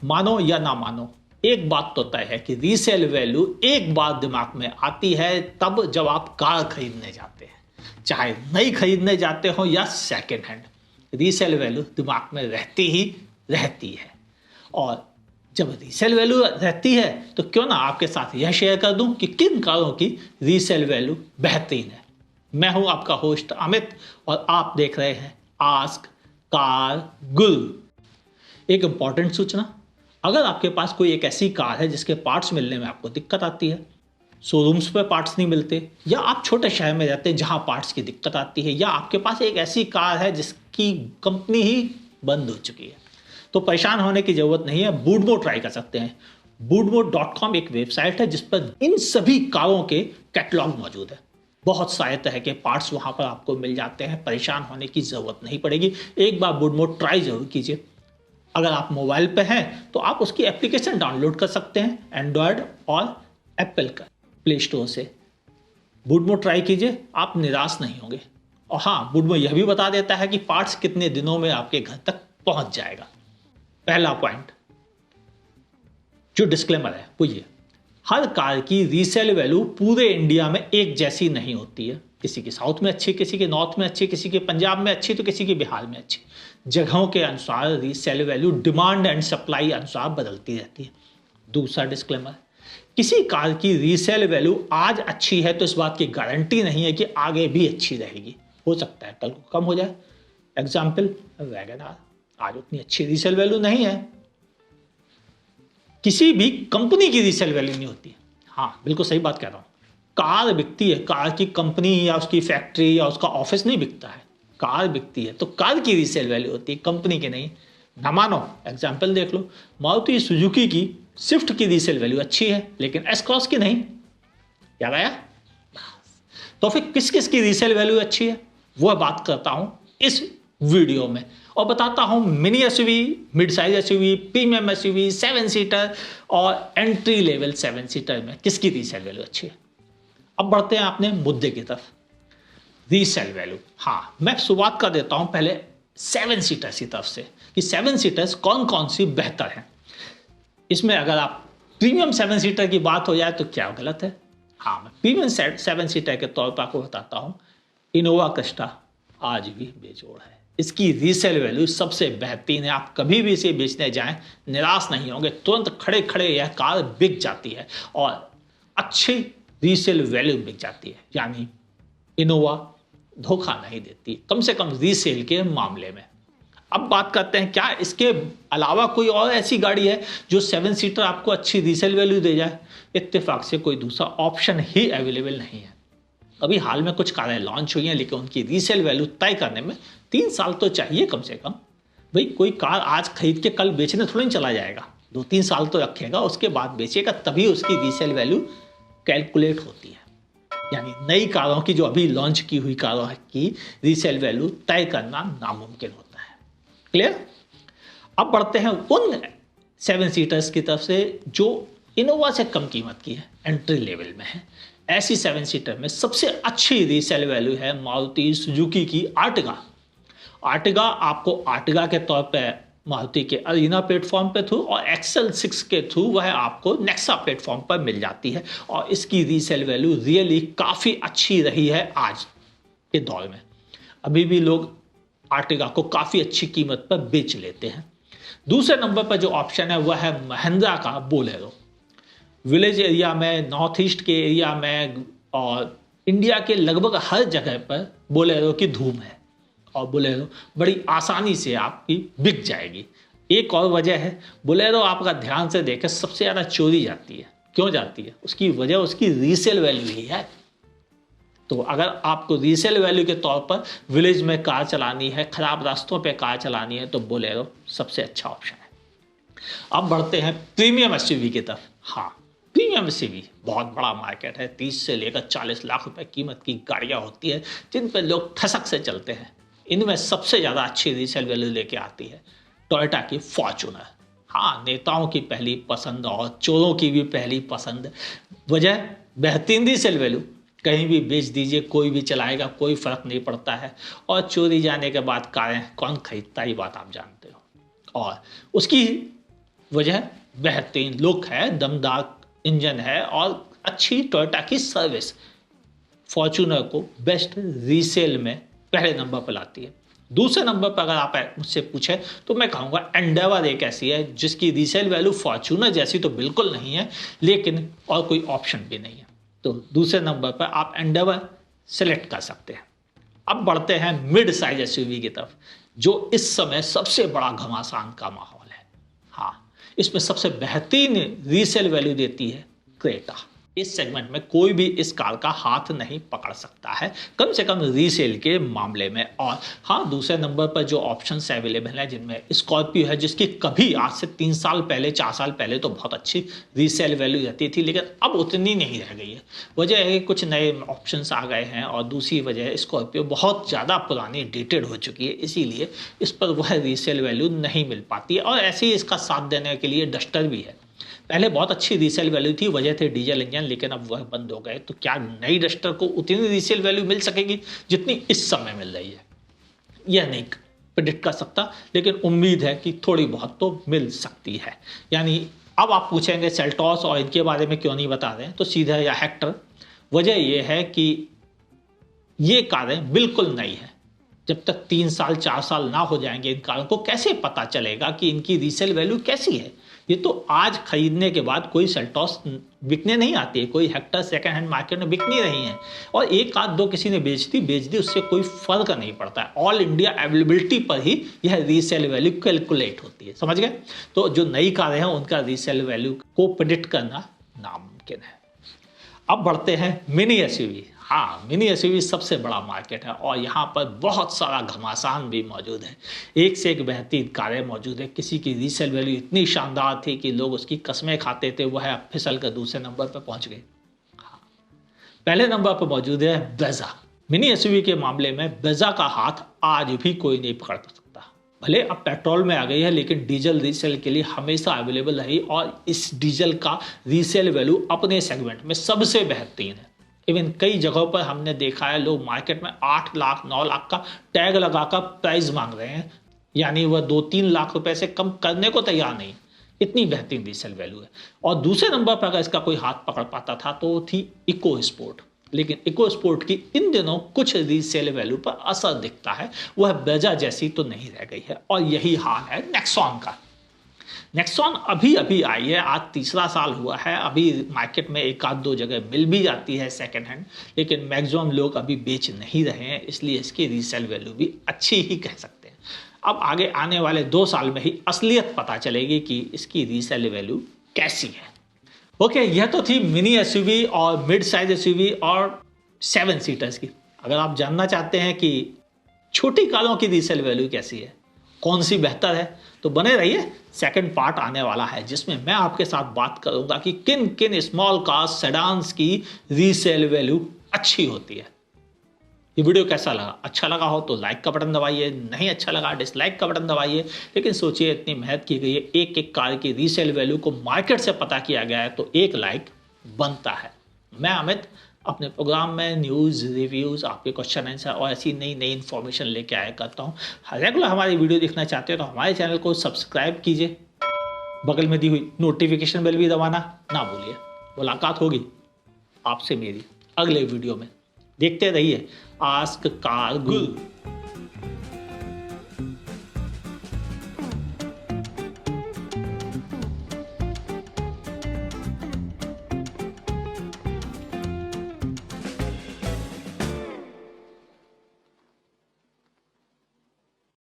मानो या ना मानो, एक बात तो तय है कि रीसेल वैल्यू एक बार दिमाग में आती है तब जब आप कार खरीदने जाते हैं, चाहे नई खरीदने जाते हो या सेकेंड हैंड, रीसेल वैल्यू दिमाग में रहती ही रहती है। और जब रीसेल वैल्यू रहती है तो क्यों ना आपके साथ यह शेयर कर दूं कि किन कारों की रीसेल वैल्यू बेहतरीन है। मैं हूं आपका होस्ट अमित और आप देख रहे हैं आस्क कार गुरु। एक इंपॉर्टेंट सूचना, अगर आपके पास कोई एक ऐसी कार है जिसके पार्ट्स मिलने में आपको दिक्कत आती है, शोरूम्स पे पार्ट्स नहीं मिलते, या आप छोटे शहर में रहते हैं जहां पार्ट्स की दिक्कत आती है, या आपके पास एक ऐसी कार है जिसकी कंपनी ही बंद हो चुकी है, तो परेशान होने की जरूरत नहीं है। बूडमो ट्राई कर सकते हैं। बूडमो.com एक वेबसाइट है जिस पर इन सभी कारों के कैटलॉग मौजूद है। बहुत सारे तरह के पार्ट्स वहां पर आपको मिल जाते हैं, परेशान होने की जरूरत नहीं पड़ेगी। एक बार बूडमो ट्राई जरूर कीजिए। अगर आप मोबाइल पे हैं तो आप उसकी एप्लीकेशन डाउनलोड कर सकते हैं, एंड्रॉयड और एप्पल का प्ले स्टोर से। बूडमो ट्राई कीजिए, आप निराश नहीं होंगे। और हाँ, बूडमो यह भी बता देता है कि पार्ट्स कितने दिनों में आपके घर तक पहुंच जाएगा। पहला पॉइंट जो डिस्क्लेमर है वो ये, हर कार की रीसेल वैल्यू पूरे इंडिया में एक जैसी नहीं होती है। किसी की साउथ में अच्छी, किसी के नॉर्थ में अच्छी, किसी के पंजाब में अच्छी, तो किसी के बिहार में अच्छी। जगहों के अनुसार resale value demand and supply अनुसार बदलती रहती है। दूसरा डिस्क्लेमर, किसी कार की रीसेल वैल्यू आज अच्छी है तो इस बात की गारंटी नहीं है कि आगे भी अच्छी रहेगी। हो सकता है कल को कम हो जाए। एग्जाम्पल, वैगन आर आज उतनी अच्छी रीसेल वैल्यू नहीं है। किसी भी कंपनी की रीसेल वैल्यू नहीं होती। हाँ, बिल्कुल सही बात कह रहा हूं। कार बिकती है, कार की कंपनी या उसकी फैक्ट्री या उसका ऑफिस नहीं बिकता है। कार बिकती है तो कार की रीसेल वैल्यू होती है, कंपनी की नहीं। ना मानो, एग्जाम्पल देख लो, मारुति सुजुकी की स्विफ्ट की रीसेल वैल्यू अच्छी है लेकिन एस क्रॉस की नहीं। याद आया? तो फिर किस किस की रीसेल वैल्यू अच्छी है वह बात करता हूं इस वीडियो में, और बताता हूं mini SUV, mid size SUV, premium SUV, 7 seater और एंट्री लेवल 7 सीटर में किसकी रीसेल वैल्यू अच्छी है। अब बढ़ते हैं अपने मुद्दे की तरफ, रीसेल वैल्यू। हाँ, मैं शुरुआत कर देता हूं पहले 7 सीटर्स की तरफ से कि 7 सीटर्स कौन कौन सी बेहतर हैं। इसमें अगर आप प्रीमियम 7 सीटर की बात हो जाए तो क्या गलत है। हाँ, मैं प्रीमियम 7 सीटर के तौर पर आपको बताता हूं, इनोवा क्रिस्टा आज भी बेजोड़ है। इसकी रीसेल वैल्यू सबसे बेहतरीन है। आप कभी भी इसे बेचने जाएं निराश नहीं होंगे, तुरंत खड़े खड़े यह कार बिक जाती है और अच्छी रीसेल वैल्यू बिक जाती है। यानी इनोवा धोखा नहीं देती, कम से कम रीसेल के मामले में। अब बात करते हैं, क्या इसके अलावा कोई और ऐसी गाड़ी है जो 7 सीटर आपको अच्छी रीसेल वैल्यू दे जाए। इत्तेफाक से कोई दूसरा ऑप्शन ही अवेलेबल नहीं है। अभी हाल में कुछ कारें लॉन्च हुई हैं लेकिन उनकी रीसेल वैल्यू तय करने में 3 साल तो चाहिए कम से कम। भाई, कोई कार आज खरीद के कल बेचने थोड़ी नहीं चला जाएगा, 2-3 साल तो रखेगा, उसके बाद बेचेगा, तभी उसकी रीसेल वैल्यू कैलकुलेट होती है। यानी नई कारों की, जो अभी लॉन्च की हुई कारों की रीसेल वैल्यू तय करना नामुमकिन होता है। क्लियर? अब बढ़ते हैं उन 7 सीटर्स की तरफ से जो इनोवा से कम कीमत की है, एंट्री लेवल में है। ऐसी 7 सीटर में सबसे अच्छी रीसेल वैल्यू है मारुति सुजुकी की आर्टिगा। आर्टिगा आपको आर्टिगा के तौर पे मारुति के अरीना प्लेटफॉर्म पे थ्रू और एक्सेल 6 के थ्रू वह आपको नेक्सा प्लेटफॉर्म पर मिल जाती है, और इसकी रीसेल वैल्यू रियली काफ़ी अच्छी रही है आज के दौर में। अभी भी लोग आर्टिगा को काफ़ी अच्छी कीमत पर बेच लेते हैं। दूसरे नंबर पर जो ऑप्शन है वह है महिंद्रा का बोलेरो। विलेज एरिया में, नॉर्थ ईस्ट के एरिया में और इंडिया के लगभग हर जगह पर बोलेरो की धूम है, और बोलेरो बड़ी आसानी से आपकी बिक जाएगी। एक और वजह है, बोलेरो आपका ध्यान से देखें सबसे ज़्यादा चोरी जाती है। क्यों जाती है? उसकी वजह उसकी रीसेल वैल्यू ही है। तो अगर आपको रीसेल वैल्यू के तौर पर विलेज में कार चलानी है, खराब रास्तों पे कार चलानी है, तो बोलेरो सबसे अच्छा ऑप्शन है। अब बढ़ते हैं प्रीमियम एसयूवी की तरफ। हाँ, प्रीमियम एसयूवी बहुत बड़ा मार्केट है। 30 से लेकर 40 लाख रुपए कीमत की गाड़ियां होती है जिन पर लोग ठसक से चलते हैं। इनमें सबसे ज़्यादा अच्छी रीसेल वैल्यू लेके आती है टोयोटा की फॉर्च्यूनर। हाँ, नेताओं की पहली पसंद और चोरों की भी पहली पसंद। वजह बेहतरीन रीसेल वैल्यू, कहीं भी बेच दीजिए, कोई भी चलाएगा, कोई फर्क नहीं पड़ता है। और चोरी जाने के बाद कारें कौन खरीदता, ये बात आप जानते हो। और उसकी वजह बेहतरीन लुक है, दमदार इंजन है और अच्छी टोयोटा की सर्विस फॉर्च्यूनर को बेस्ट रीसेल में पहले नंबर पर लाती है। दूसरे नंबर पर अगर आप मुझसे पूछे तो मैं कहूँगा एंडेवर एक ऐसी है जिसकी रीसेल वैल्यू फॉर्च्यूनर जैसी तो बिल्कुल नहीं है, लेकिन और कोई ऑप्शन भी नहीं है, तो दूसरे नंबर पर आप एंडेवर सेलेक्ट कर सकते हैं। अब बढ़ते हैं मिड साइज एसयूवी की तरफ, जो इस समय सबसे बड़ा घमासान का माहौल है। हाँ, इसमें सबसे बेहतरीन रीसेल वैल्यू देती है क्रेटा। इस सेगमेंट में कोई भी इस कार का हाथ नहीं पकड़ सकता है, कम से कम रीसेल के मामले में। और हाँ, दूसरे नंबर पर जो ऑप्शंस अवेलेबल हैं जिनमें स्कॉर्पियो है, जिसकी कभी आज से 3 साल पहले 4 साल पहले तो बहुत अच्छी रीसेल वैल्यू रहती थी, लेकिन अब उतनी नहीं रह गई है। वजह है कि कुछ नए ऑप्शंस आ गए हैं और दूसरी वजह स्कॉर्पियो बहुत ज़्यादा पुरानी डेटेड हो चुकी है, इसीलिए इस पर वह रीसेल वैल्यू नहीं मिल पाती है। और ऐसे ही इसका साथ देने के लिए डस्टर भी है। पहले बहुत अच्छी रीसेल वैल्यू थी, वजह थे डीजल इंजन, लेकिन अब वह बंद हो गए। तो क्या नई डस्टर को उतनी रीसेल वैल्यू मिल सकेगी जितनी इस समय मिल रही है? यह नहीं प्रेडिक्ट कर सकता, लेकिन उम्मीद है कि थोड़ी बहुत तो मिल सकती है। यानी अब आप पूछेंगे सेल्टॉस और इनके बारे में क्यों नहीं बता रहे हैं, तो सीधा या हेक्टर, वजह यह है कि ये कारें बिल्कुल नई है। जब तक 3 साल 4 साल ना हो जाएंगे इन कारों को, कैसे पता चलेगा कि इनकी रीसेल वैल्यू कैसी है? ये तो आज खरीदने के बाद कोई सेल्टॉस बिकने नहीं आती है, कोई हेक्टर सेकंड हैंड मार्केट में बिक नहीं रही है, और एक आध दो किसी ने बेच दी, उससे कोई फर्क नहीं पड़ता है। ऑल इंडिया अवेलेबिलिटी पर ही यह रीसेल वैल्यू कैलकुलेट होती है, समझ गए? तो जो नई कारें हैं उनका रीसेल वैल्यू को प्रेडिक्ट करना नामुमकिन है। अब बढ़ते हैं मिनी एसयूवी। हाँ, मिनी एसयूवी सबसे बड़ा मार्केट है और यहाँ पर बहुत सारा घमासान भी मौजूद है। एक से एक बेहतरीन कारें मौजूद है। किसी की रीसेल वैल्यू इतनी शानदार थी कि लोग उसकी कसमें खाते थे, वह अब फिसल कर दूसरे नंबर पर पहुँच गए। हाँ, पहले नंबर पर मौजूद है ब्रेजा। मिनी एसयूवी के मामले में ब्रेजा का हाथ आज भी कोई नहीं पकड़ सकता। भले अब पेट्रोल में आ गई है, लेकिन डीजल रीसेल के लिए हमेशा अवेलेबल रही और इस डीजल का रीसेल वैल्यू अपने सेगमेंट में सबसे बेहतरीन है। इवन कई जगहों पर हमने देखा है लोग मार्केट में 8 लाख 9 लाख का टैग लगाकर प्राइस मांग रहे हैं, यानी वह 2-3 लाख रुपए से कम करने को तैयार नहीं। इतनी बेहतरीन रीसेल वैल्यू है। और दूसरे नंबर पर अगर इसका कोई हाथ पकड़ पाता था तो थी इको स्पोर्ट, लेकिन इको स्पोर्ट की इन दिनों कुछ रीसेल वैल्यू पर असर दिखता है, वह ब्रेजा जैसी तो नहीं रह गई है। और यही हाल है नेक्सॉन का। नेक्सॉन अभी अभी आई है, आज 3रा साल हुआ है। अभी मार्केट में एक आध दो जगह मिल भी जाती है सेकेंड हैंड, लेकिन मैक्सिमम लोग अभी बेच नहीं रहे हैं, इसलिए इसकी रीसेल वैल्यू भी अच्छी ही कह सकते हैं। अब आगे आने वाले 2 साल में ही असलियत पता चलेगी कि इसकी रीसेल वैल्यू कैसी है। ओके, यह तो थी मिनी एसयूवी और मिड साइज एसयूवी और 7 सीटर्स की। अगर आप जानना चाहते हैं कि छोटी कारों की रीसेल वैल्यू कैसी है, कौन सी बेहतर है, तो बने रहिए। सेकंड पार्ट आने वाला है जिसमें मैं आपके साथ बात करूंगा कि किन किन स्मॉल कार्स सेडान्स की रीसेल वैल्यू अच्छी होती है। ये वीडियो कैसा लगा? अच्छा लगा हो तो लाइक का बटन दबाइए, नहीं अच्छा लगा डिसलाइक का बटन दबाइए। लेकिन सोचिए, इतनी मेहनत की गई है, एक एक कार की रीसेल वैल्यू को मार्केट से पता किया गया है, तो एक लाइक बनता है। मैं अमित अपने प्रोग्राम में न्यूज़ रिव्यूज़, आपके क्वेश्चन आंसर और ऐसी नई नई इन्फॉर्मेशन लेके आया करता हूँ। रेगुलर हमारी वीडियो देखना चाहते हो तो हमारे चैनल को सब्सक्राइब कीजिए, बगल में दी हुई नोटिफिकेशन बेल भी दबाना ना भूलिए। मुलाकात होगी आपसे मेरी अगले वीडियो में। देखते रहिए आस्क कार गुरु।